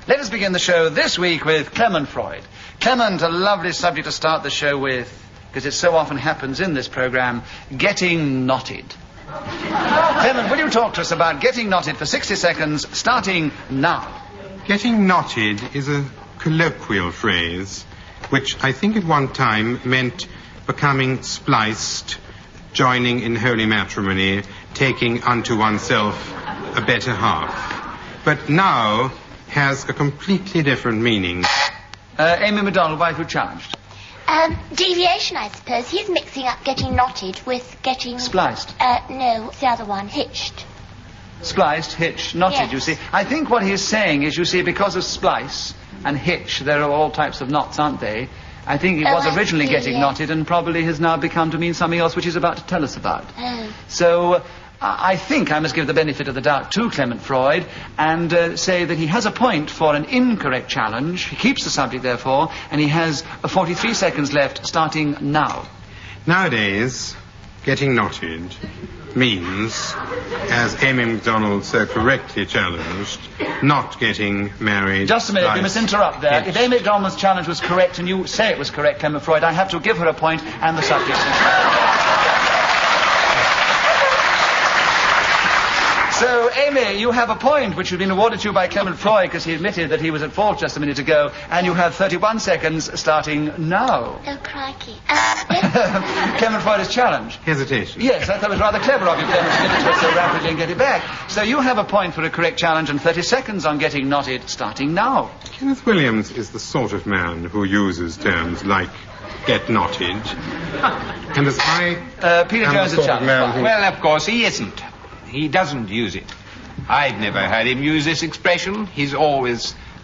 Let us begin the show this week with Clement Freud. Clement, a lovely subject to start the show with, because it so often happens in this program, getting knotted. Clement, will you talk to us about getting knotted for 60 seconds, starting now? Getting knotted is a colloquial phrase, which I think at one time meant becoming spliced, joining in holy matrimony, taking unto oneself a better half. But now has a completely different meaning. Amy McDonald, why have you challenged? Deviation, I suppose. He's mixing up getting knotted with getting... Spliced? No, it's the other one, hitched. Spliced, hitched, knotted, yes. You see. I think what he's saying is, you see, because of splice and hitch, there are all types of knots, aren't they? I think he was originally getting knotted and probably has now become to mean something else which he's about to tell us about. So I think I must give the benefit of the doubt to Clement Freud and say that he has a point for an incorrect challenge. He keeps the subject, therefore, and he has 43 seconds left, starting now. Nowadays, getting knotted means, as Amy McDonald so correctly challenged, not getting married. Just a minute, we must interrupt there. Hitched. If Amy McDonald's challenge was correct and you say it was correct, Clement Freud, I have to give her a point and the subject. So, Amy, you have a point which has been awarded to you by Clement Freud because he admitted that he was at fault just a minute ago, and you have 31 seconds starting now. Oh, crikey. Clement Freud's challenge. Hesitation. Yes, I thought it was rather clever of you, Clement, to give it to us so rapidly and get it back. So you have a point for a correct challenge and 30 seconds on getting knotted, starting now. Kenneth Williams is the sort of man who uses terms like get knotted. And as I... Peter am Jones the is sort of man who... Well, of course, he isn't. He doesn't use it. I've never heard him use this expression.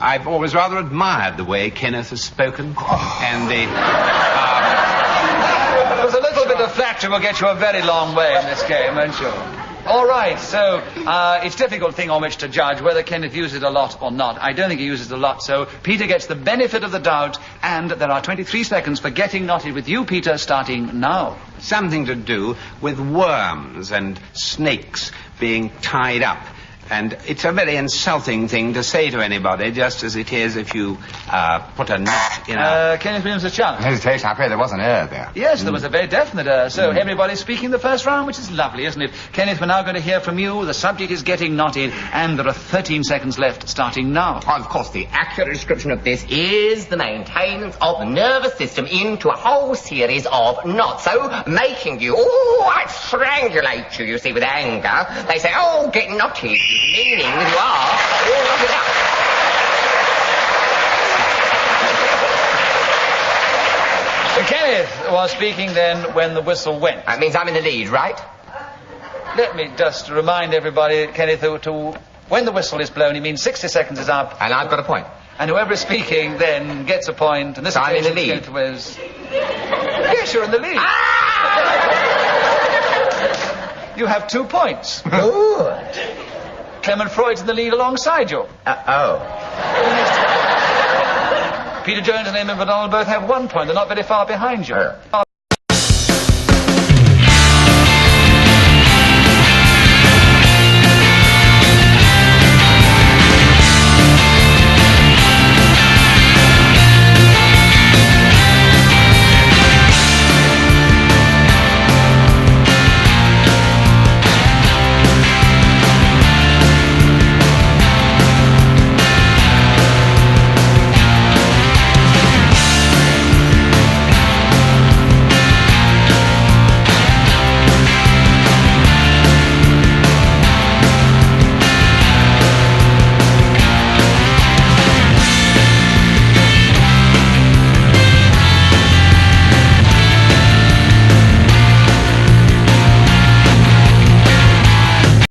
I've always rather admired the way Kenneth has spoken. And the... There's a little bit of flattery will get you a very long way in this game, won't you? All right, so it's a difficult thing on which to judge whether Kenneth uses it a lot or not. I don't think he uses it a lot, so Peter gets the benefit of the doubt, and there are 23 seconds for getting knotted with you, Peter, starting now. something to do with worms and snakes being tied up. And it's a very insulting thing to say to anybody, just as it is if you put a knot in a... Kenneth Williams, a challenge. Hesitation, I afraid there was an error there. Yes, there was a very definite error. So everybody's speaking the first round, which is lovely, isn't it? Kenneth, we're now going to hear from you. The subject is getting knotted, and there are 13 seconds left, starting now. Of course, the accurate description of this is the maintenance of the nervous system into a whole series of knots. So, making you, I strangulate you, you see, with anger. They say, oh, get knotted. Meaning that you are all knotted up. Kenneth was speaking then when the whistle went. That means I'm in the lead, right? Let me just remind everybody, Kenneth, to when the whistle is blown, it means 60 seconds is up. And I've got a point. And whoever is speaking then gets a point. And this So I'm in the lead. Kenneth was... Yes, you're in the lead. You have 2 points. Good. Clement Freud's in the lead alongside you. Peter Jones and Amy McDonald both have 1 point. They're not very far behind you.